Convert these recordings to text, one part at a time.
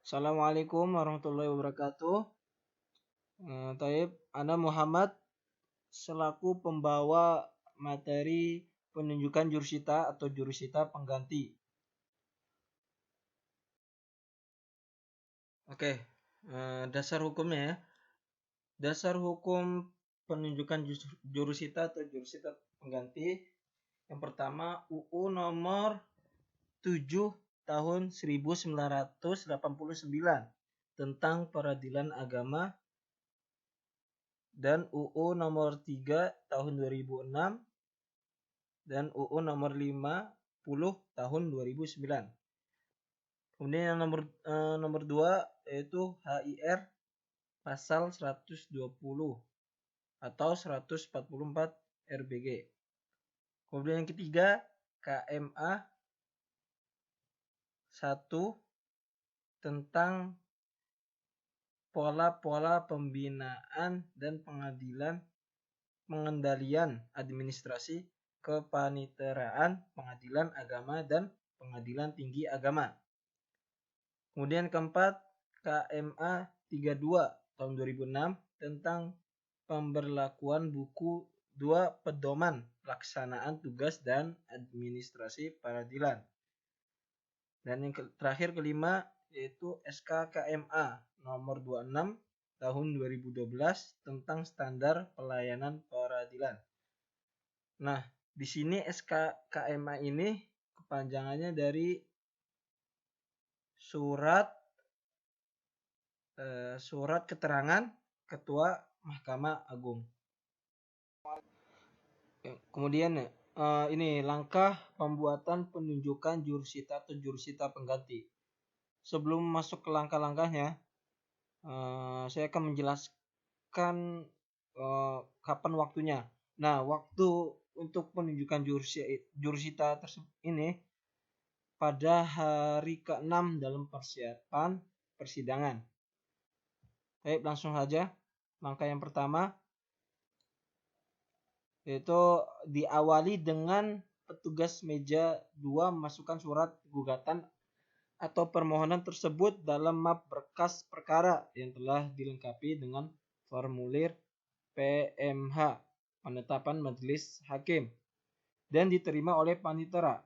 Assalamualaikum warahmatullahi wabarakatuh. Taib, Ana Muhammad selaku pembawa materi penunjukan jurusita atau jurusita pengganti. Oke, dasar hukumnya ya. Dasar hukum penunjukan jurusita atau jurusita pengganti. Yang pertama UU nomor 7 tahun 1989 tentang peradilan agama dan UU nomor 3 tahun 2006 dan UU nomor 50 tahun 2009. Kemudian yang nomor 2 yaitu HIR pasal 120 atau 144 RBG. Kemudian yang ketiga KMA 1 tentang pola-pola pembinaan dan pengendalian administrasi kepaniteraan pengadilan agama dan pengadilan tinggi agama. Kemudian keempat KMA 32 tahun 2006 tentang pemberlakuan buku 2 pedoman pelaksanaan tugas dan administrasi peradilan. Dan yang terakhir kelima yaitu SK KMA nomor 26 tahun 2012 tentang standar pelayanan peradilan. Nah, di sini SK KMA ini kepanjangannya dari surat keterangan Ketua Mahkamah Agung. Kemudian ini langkah pembuatan penunjukan jurusita atau jurusita pengganti. Sebelum masuk ke langkah-langkahnya, saya akan menjelaskan kapan waktunya. Nah, waktu untuk penunjukan jurusita tersebut ini pada hari ke-6 dalam persiapan persidangan. Baik, langsung saja. Langkah yang pertama yaitu diawali dengan petugas meja 2 memasukkan surat gugatan atau permohonan tersebut dalam map berkas perkara yang telah dilengkapi dengan formulir PMH, penetapan majelis hakim, dan diterima oleh panitera.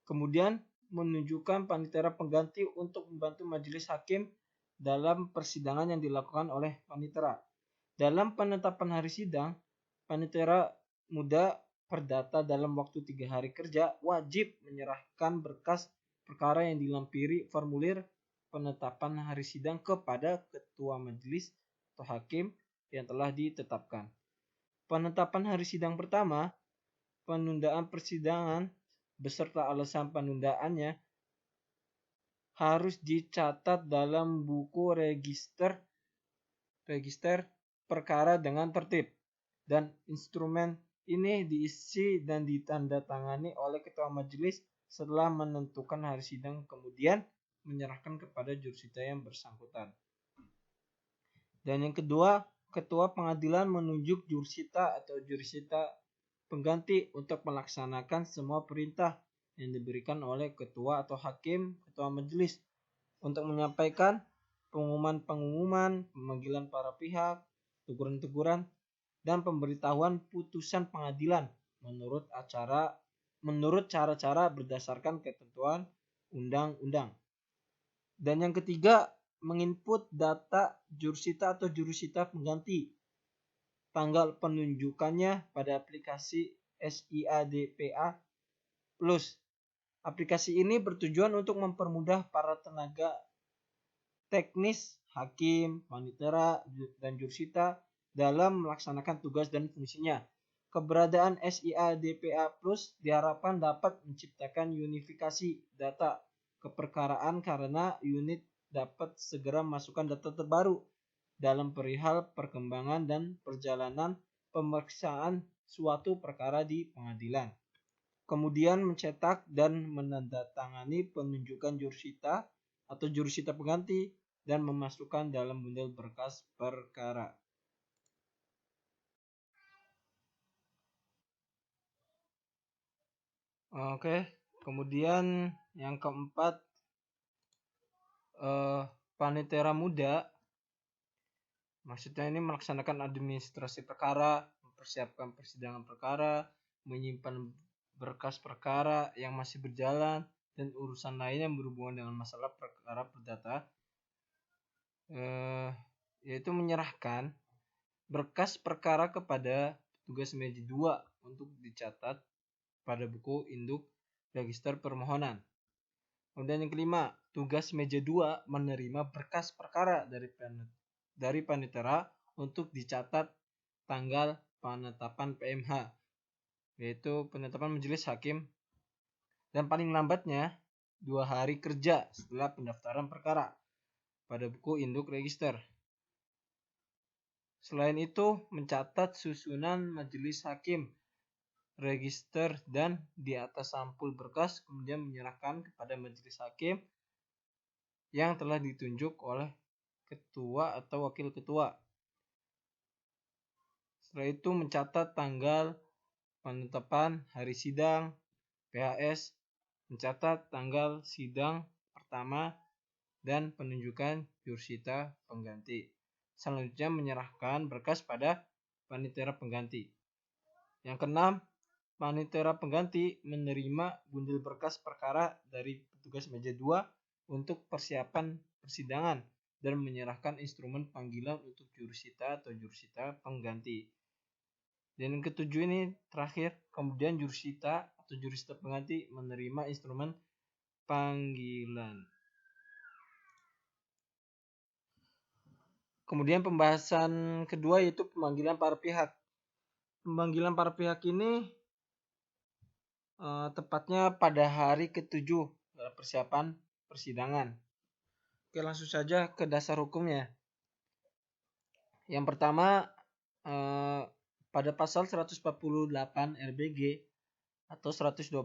Kemudian menunjukkan panitera pengganti untuk membantu majelis hakim dalam persidangan yang dilakukan oleh panitera. Dalam penetapan hari sidang, panitera muda perdata dalam waktu 3 hari kerja wajib menyerahkan berkas perkara yang dilampiri formulir penetapan hari sidang kepada ketua majelis atau hakim yang telah ditetapkan. Penetapan hari sidang pertama, penundaan persidangan beserta alasan penundaannya harus dicatat dalam buku register perkara dengan tertib, dan instrumen ini diisi dan ditandatangani oleh ketua majelis setelah menentukan hari sidang, kemudian menyerahkan kepada jurusita yang bersangkutan. Dan yang kedua, ketua pengadilan menunjuk jurusita atau jurusita pengganti untuk melaksanakan semua perintah yang diberikan oleh ketua atau hakim ketua majelis untuk menyampaikan pengumuman, pemanggilan para pihak, teguran-teguran, dan pemberitahuan putusan pengadilan menurut cara-cara berdasarkan ketentuan undang-undang. Dan yang ketiga, menginput data jurusita atau jurusita pengganti, tanggal penunjukannya pada aplikasi SIADPA Plus. Aplikasi ini bertujuan untuk mempermudah para tenaga teknis, hakim, panitera, dan jurusita dalam melaksanakan tugas dan fungsinya. Keberadaan SIADPA Plus diharapkan dapat menciptakan unifikasi data keperkaraan karena unit dapat segera masukkan data terbaru dalam perihal perkembangan dan perjalanan pemeriksaan suatu perkara di pengadilan. Kemudian mencetak dan menandatangani penunjukan jurusita atau jurusita pengganti dan memasukkan dalam bundel berkas perkara. Oke, kemudian yang keempat, panitera muda, maksudnya ini melaksanakan administrasi perkara, mempersiapkan persidangan perkara, menyimpan berkas perkara yang masih berjalan, dan urusan lainnya yang berhubungan dengan masalah perkara perdata, yaitu menyerahkan berkas perkara kepada petugas meja 2 untuk dicatat pada buku induk register permohonan. Kemudian yang kelima, tugas meja 2 menerima berkas perkara dari panitera untuk dicatat tanggal penetapan PMH, yaitu penetapan majelis hakim, dan paling lambatnya 2 hari kerja setelah pendaftaran perkara pada buku induk register. Selain itu, mencatat susunan majelis hakim, register, dan di atas sampul berkas, kemudian menyerahkan kepada majelis hakim yang telah ditunjuk oleh ketua atau wakil ketua. Setelah itu mencatat tanggal penetapan hari sidang, PHS, mencatat tanggal sidang pertama, dan penunjukan jurusita pengganti. Selanjutnya menyerahkan berkas pada panitera pengganti. Yang keenam, panitera pengganti menerima bundel berkas perkara dari petugas meja 2 untuk persiapan persidangan dan menyerahkan instrumen panggilan untuk jurusita atau jurusita pengganti. Dan yang ketujuh ini terakhir, kemudian jurusita atau jurusita pengganti menerima instrumen panggilan. Kemudian pembahasan kedua yaitu pemanggilan para pihak. Pemanggilan para pihak ini tepatnya pada hari ke-7 dalam persiapan persidangan. Oke, langsung saja ke dasar hukumnya. Yang pertama, pada pasal 148 RBG atau 124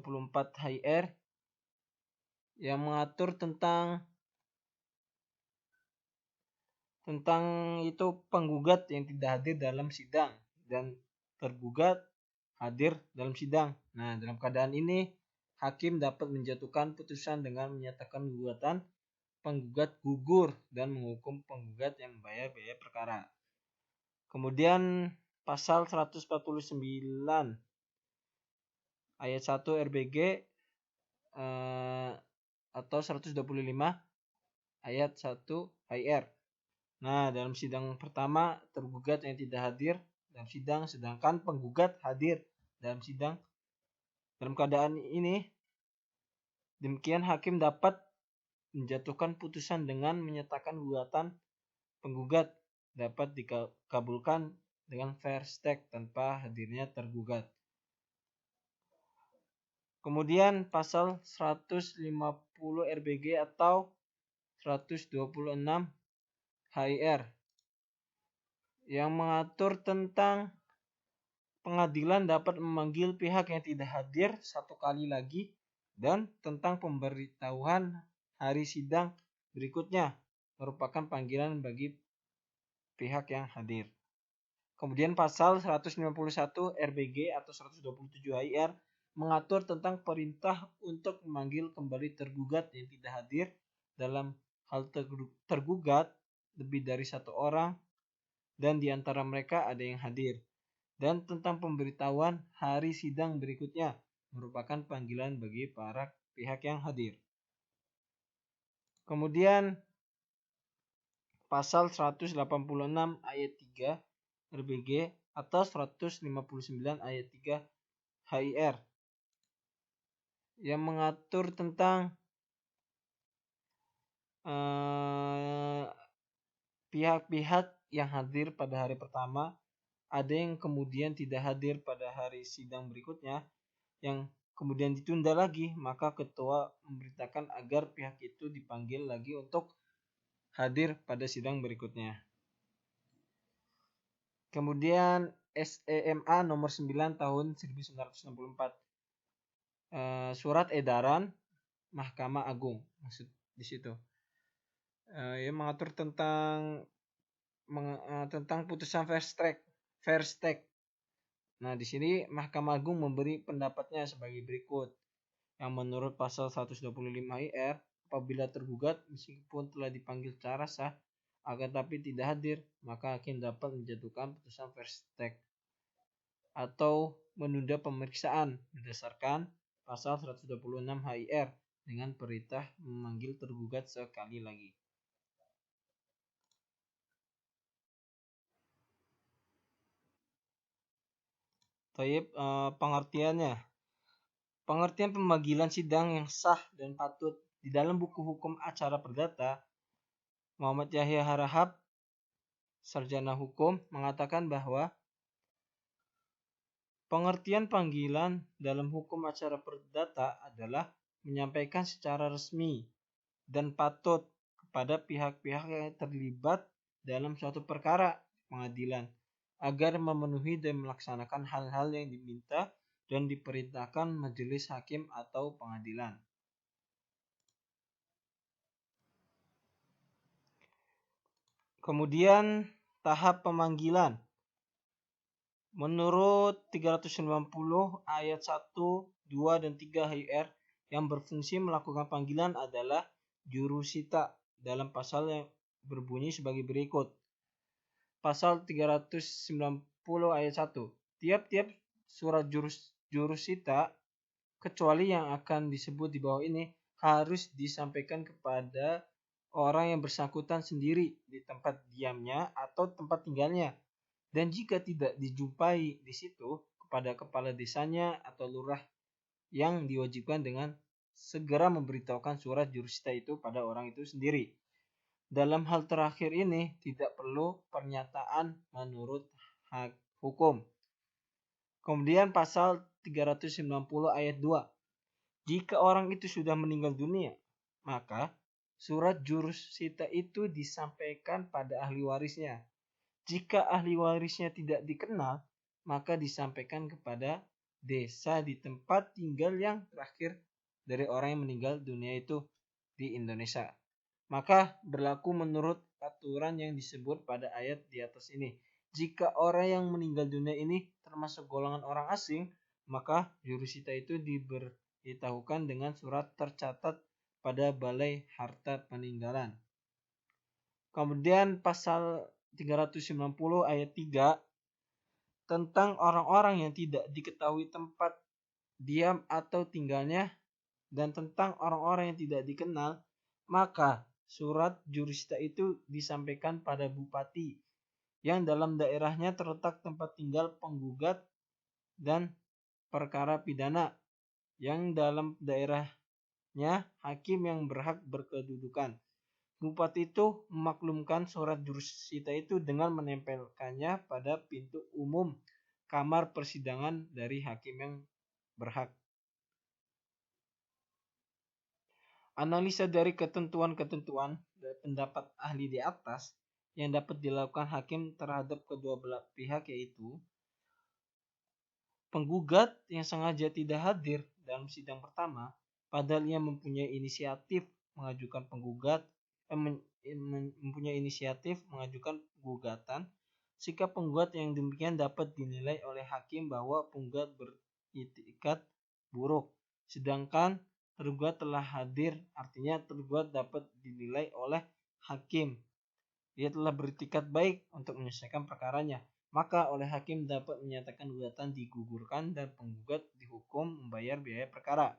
HIR yang mengatur tentang itu penggugat yang tidak hadir dalam sidang dan tergugat hadir dalam sidang. Nah, dalam keadaan ini hakim dapat menjatuhkan putusan dengan menyatakan gugatan penggugat gugur dan menghukum penggugat yang membayar biaya perkara. Kemudian pasal 149 ayat 1 RBG atau 125 ayat 1 HIR. Nah, dalam sidang pertama tergugat yang tidak hadir dalam sidang, sedangkan penggugat hadir dalam sidang. Dalam keadaan ini, demikian hakim dapat menjatuhkan putusan dengan menyatakan gugatan penggugat dapat dikabulkan dengan fair stake tanpa hadirnya tergugat. Kemudian pasal 150 RBG atau 126 HIR yang mengatur tentang pengadilan dapat memanggil pihak yang tidak hadir satu kali lagi dan tentang pemberitahuan hari sidang berikutnya merupakan panggilan bagi pihak yang hadir. Kemudian pasal 151 RBG atau 127 HIR mengatur tentang perintah untuk memanggil kembali tergugat yang tidak hadir dalam hal tergugat lebih dari satu orang dan di antara mereka ada yang hadir, dan tentang pemberitahuan hari sidang berikutnya merupakan panggilan bagi para pihak yang hadir. Kemudian pasal 186 ayat 3 RBG atau 159 ayat 3 HIR yang mengatur tentang pihak-pihak yang hadir pada hari pertama, ada yang kemudian tidak hadir pada hari sidang berikutnya, yang kemudian ditunda lagi, maka ketua memberitakan agar pihak itu dipanggil lagi untuk hadir pada sidang berikutnya. Kemudian SEMA nomor 9 tahun 1964. Surat edaran Mahkamah Agung maksud di situ. Yang mengatur tentang putusan fair stake. Nah, di sini Mahkamah Agung memberi pendapatnya sebagai berikut. Yang menurut pasal 125 HIR, apabila tergugat meskipun telah dipanggil secara sah akan tapi tidak hadir, maka hakim dapat menjatuhkan putusan verstek atau menunda pemeriksaan berdasarkan pasal 126 HIR dengan perintah memanggil tergugat sekali lagi. Pengertiannya. Pengertian pemanggilan sidang yang sah dan patut di dalam buku hukum acara perdata, Muhammad Yahya Harahap, sarjana hukum, mengatakan bahwa pengertian panggilan dalam hukum acara perdata adalah menyampaikan secara resmi dan patut kepada pihak-pihak yang terlibat dalam suatu perkara pengadilan agar memenuhi dan melaksanakan hal-hal yang diminta dan diperintahkan majelis hakim atau pengadilan. Kemudian tahap pemanggilan. Menurut 390 ayat 1, 2, dan 3 HIR yang berfungsi melakukan panggilan adalah jurusita dalam pasal yang berbunyi sebagai berikut. Pasal 390 ayat 1. Tiap-tiap surat jurusita kecuali yang akan disebut di bawah ini harus disampaikan kepada orang yang bersangkutan sendiri di tempat diamnya atau tempat tinggalnya. Dan jika tidak dijumpai di situ, kepada kepala desanya atau lurah yang diwajibkan dengan segera memberitahukan surat jurusita itu pada orang itu sendiri. Dalam hal terakhir ini tidak perlu pernyataan menurut hak hukum. Kemudian pasal 390 ayat 2. Jika orang itu sudah meninggal dunia, maka surat jurusita itu disampaikan pada ahli warisnya. Jika ahli warisnya tidak dikenal, maka disampaikan kepada desa di tempat tinggal yang terakhir dari orang yang meninggal dunia itu di Indonesia. Maka berlaku menurut aturan yang disebut pada ayat di atas ini. Jika orang yang meninggal dunia ini termasuk golongan orang asing, maka jurusita itu diberitahukan dengan surat tercatat pada Balai Harta Peninggalan. Kemudian pasal 390 ayat 3 tentang orang-orang yang tidak diketahui tempat diam atau tinggalnya dan tentang orang-orang yang tidak dikenal, maka surat jurusita itu disampaikan pada bupati yang dalam daerahnya terletak tempat tinggal penggugat dan perkara pidana yang dalam daerahnya hakim yang berhak berkedudukan. Bupati itu memaklumkan surat jurusita itu dengan menempelkannya pada pintu umum kamar persidangan dari hakim yang berhak. Analisa dari ketentuan-ketentuan dan pendapat ahli di atas yang dapat dilakukan hakim terhadap kedua belah pihak yaitu penggugat yang sengaja tidak hadir dalam sidang pertama padahal ia mempunyai inisiatif mengajukan gugatan. Sikap penggugat yang demikian dapat dinilai oleh hakim bahwa penggugat beritikat buruk, sedangkan tergugat telah hadir, artinya tergugat dapat dinilai oleh hakim dia telah beritikat baik untuk menyelesaikan perkaranya, maka oleh hakim dapat menyatakan gugatan digugurkan dan penggugat dihukum membayar biaya perkara.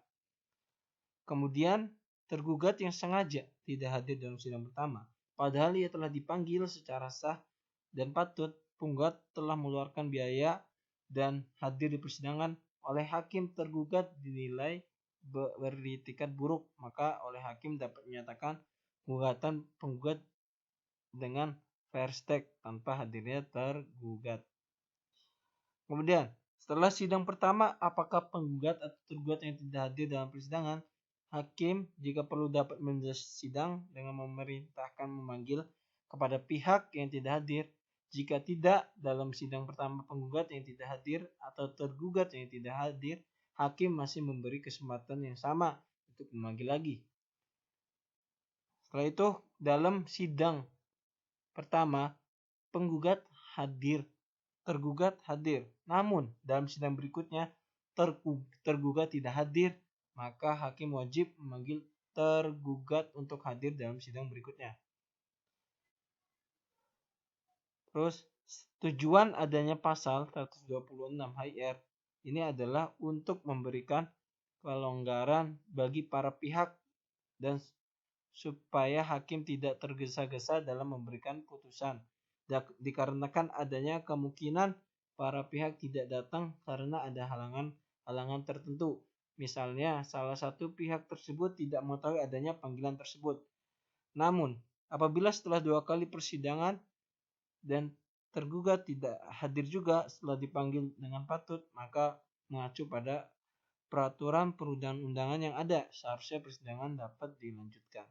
Kemudian tergugat yang sengaja tidak hadir dalam sidang pertama, padahal ia telah dipanggil secara sah dan patut, penggugat telah mengeluarkan biaya dan hadir di persidangan, oleh hakim tergugat dinilai beritikat buruk, maka oleh hakim dapat menyatakan gugatan penggugat dengan verstek tanpa hadirnya tergugat. Kemudian, setelah sidang pertama, apakah penggugat atau tergugat yang tidak hadir dalam persidangan, hakim jika perlu dapat menjelaskan sidang dengan memerintahkan memanggil kepada pihak yang tidak hadir. Jika tidak, dalam sidang pertama penggugat yang tidak hadir atau tergugat yang tidak hadir, hakim masih memberi kesempatan yang sama untuk memanggil lagi. Setelah itu, dalam sidang pertama, penggugat hadir, tergugat hadir. Namun, dalam sidang berikutnya, tergugat tidak hadir, maka hakim wajib memanggil tergugat untuk hadir dalam sidang berikutnya. Terus tujuan adanya pasal 126 HIR ini adalah untuk memberikan kelonggaran bagi para pihak dan supaya hakim tidak tergesa-gesa dalam memberikan putusan. Dikarenakan adanya kemungkinan para pihak tidak datang karena ada halangan tertentu. Misalnya, salah satu pihak tersebut tidak mengetahui adanya panggilan tersebut. Namun, apabila setelah 2 kali persidangan dan tergugat tidak hadir juga setelah dipanggil dengan patut, maka mengacu pada peraturan perundang-undangan yang ada, seharusnya persidangan dapat dilanjutkan.